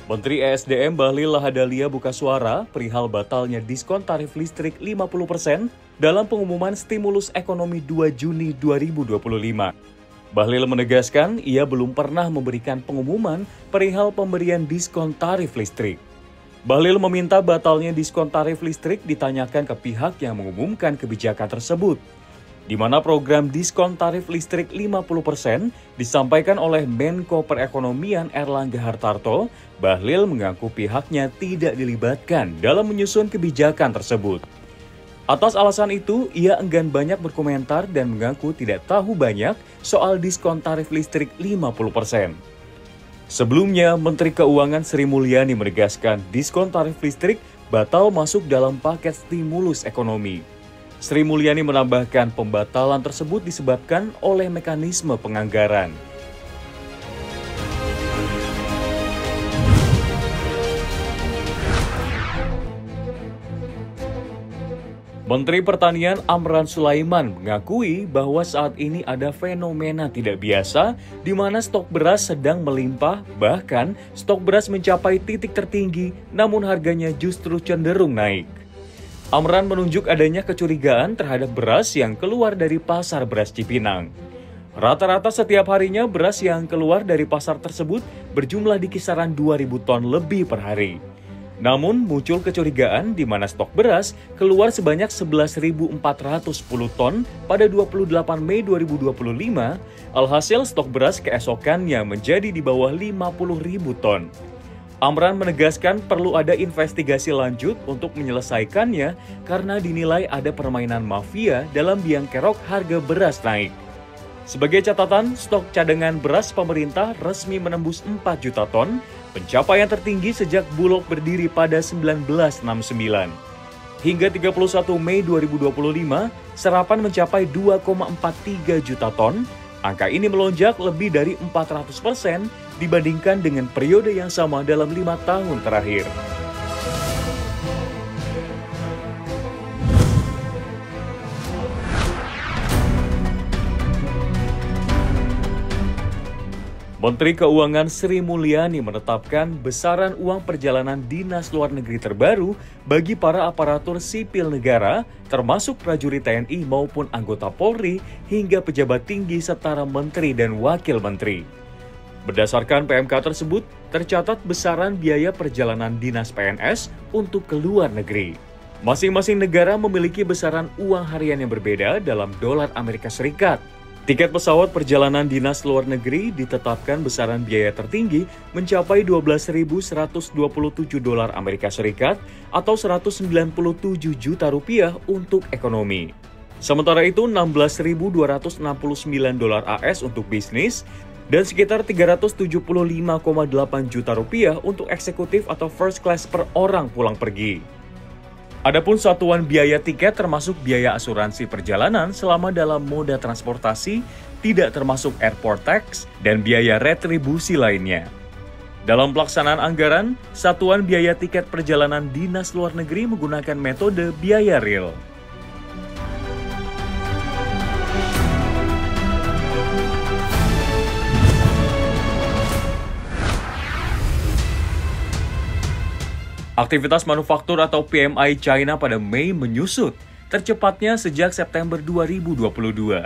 Menteri ESDM Bahlil Lahadalia buka suara perihal batalnya diskon tarif listrik 50% dalam pengumuman stimulus ekonomi 2 Juni 2025. Bahlil menegaskan ia belum pernah memberikan pengumuman perihal pemberian diskon tarif listrik. Bahlil meminta batalnya diskon tarif listrik ditanyakan ke pihak yang mengumumkan kebijakan tersebut, di mana program diskon tarif listrik 50% disampaikan oleh Menko Perekonomian Erlangga Hartarto. Bahlil mengaku pihaknya tidak dilibatkan dalam menyusun kebijakan tersebut. Atas alasan itu, ia enggan banyak berkomentar dan mengaku tidak tahu banyak soal diskon tarif listrik 50%. Sebelumnya, Menteri Keuangan Sri Mulyani menegaskan diskon tarif listrik batal masuk dalam paket stimulus ekonomi. Sri Mulyani menambahkan pembatalan tersebut disebabkan oleh mekanisme penganggaran. Menteri Pertanian Amran Sulaiman mengakui bahwa saat ini ada fenomena tidak biasa di mana stok beras sedang melimpah, bahkan stok beras mencapai titik tertinggi namun harganya justru cenderung naik. Amran menunjuk adanya kecurigaan terhadap beras yang keluar dari pasar beras Cipinang. Rata-rata setiap harinya beras yang keluar dari pasar tersebut berjumlah di kisaran 2.000 ton lebih per hari. Namun muncul kecurigaan di mana stok beras keluar sebanyak 11.410 ton pada 28 Mei 2025, alhasil stok beras keesokannya menjadi di bawah 50.000 ton. Amran menegaskan perlu ada investigasi lanjut untuk menyelesaikannya karena dinilai ada permainan mafia dalam biang kerok harga beras naik. Sebagai catatan, stok cadangan beras pemerintah resmi menembus 4 juta ton, pencapaian tertinggi sejak Bulog berdiri pada 1969. Hingga 31 Mei 2025, serapan mencapai 2,43 juta ton. Angka ini melonjak lebih dari 400% dibandingkan dengan periode yang sama dalam 5 tahun terakhir. Menteri Keuangan Sri Mulyani menetapkan besaran uang perjalanan dinas luar negeri terbaru bagi para aparatur sipil negara, termasuk prajurit TNI maupun anggota Polri hingga pejabat tinggi setara menteri dan wakil menteri. Berdasarkan PMK tersebut, tercatat besaran biaya perjalanan dinas PNS untuk ke luar negeri. Masing-masing negara memiliki besaran uang harian yang berbeda dalam dolar Amerika Serikat. Tiket pesawat perjalanan dinas luar negeri ditetapkan besaran biaya tertinggi mencapai 12.127 dolar Amerika Serikat atau 197 juta rupiah untuk ekonomi. Sementara itu 16.269 dolar AS untuk bisnis dan sekitar 375,8 juta rupiah untuk eksekutif atau first class per orang pulang pergi. Adapun satuan biaya tiket termasuk biaya asuransi perjalanan selama dalam moda transportasi, tidak termasuk airport tax, dan biaya retribusi lainnya. Dalam pelaksanaan anggaran, satuan biaya tiket perjalanan dinas luar negeri menggunakan metode biaya real. Aktivitas manufaktur atau PMI China pada Mei menyusut, tercepatnya sejak September 2022.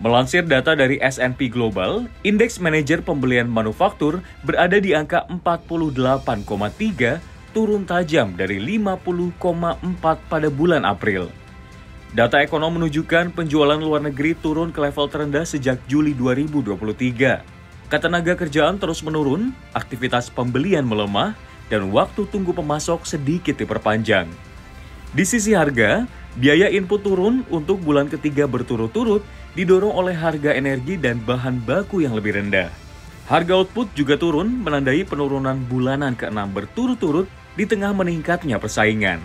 Melansir data dari S&P Global, indeks manajer pembelian manufaktur berada di angka 48,3, turun tajam dari 50,4 pada bulan April. Data ekonom menunjukkan penjualan luar negeri turun ke level terendah sejak Juli 2023. Ketenaga kerjaan terus menurun, aktivitas pembelian melemah, dan waktu tunggu pemasok sedikit diperpanjang. Di sisi harga, biaya input turun untuk bulan ketiga berturut-turut didorong oleh harga energi dan bahan baku yang lebih rendah. Harga output juga turun menandai penurunan bulanan ke-6 berturut-turut di tengah meningkatnya persaingan.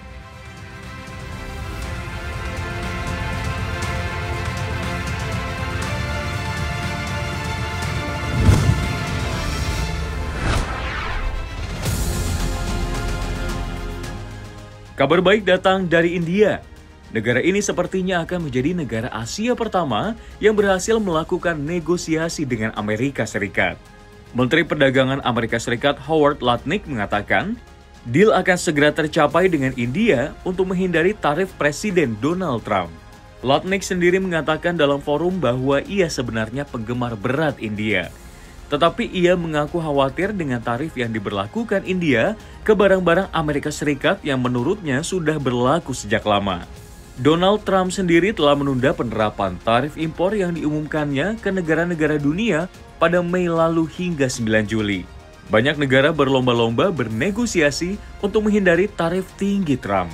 Kabar baik datang dari India. Negara ini sepertinya akan menjadi negara Asia pertama yang berhasil melakukan negosiasi dengan Amerika Serikat. Menteri Perdagangan Amerika Serikat Howard Lutnick mengatakan, deal akan segera tercapai dengan India untuk menghindari tarif Presiden Donald Trump. Lutnick sendiri mengatakan dalam forum bahwa ia sebenarnya penggemar berat India. Tetapi ia mengaku khawatir dengan tarif yang diberlakukan India ke barang-barang Amerika Serikat yang menurutnya sudah berlaku sejak lama. Donald Trump sendiri telah menunda penerapan tarif impor yang diumumkannya ke negara-negara dunia pada Mei lalu hingga 9 Juli. Banyak negara berlomba-lomba bernegosiasi untuk menghindari tarif tinggi Trump.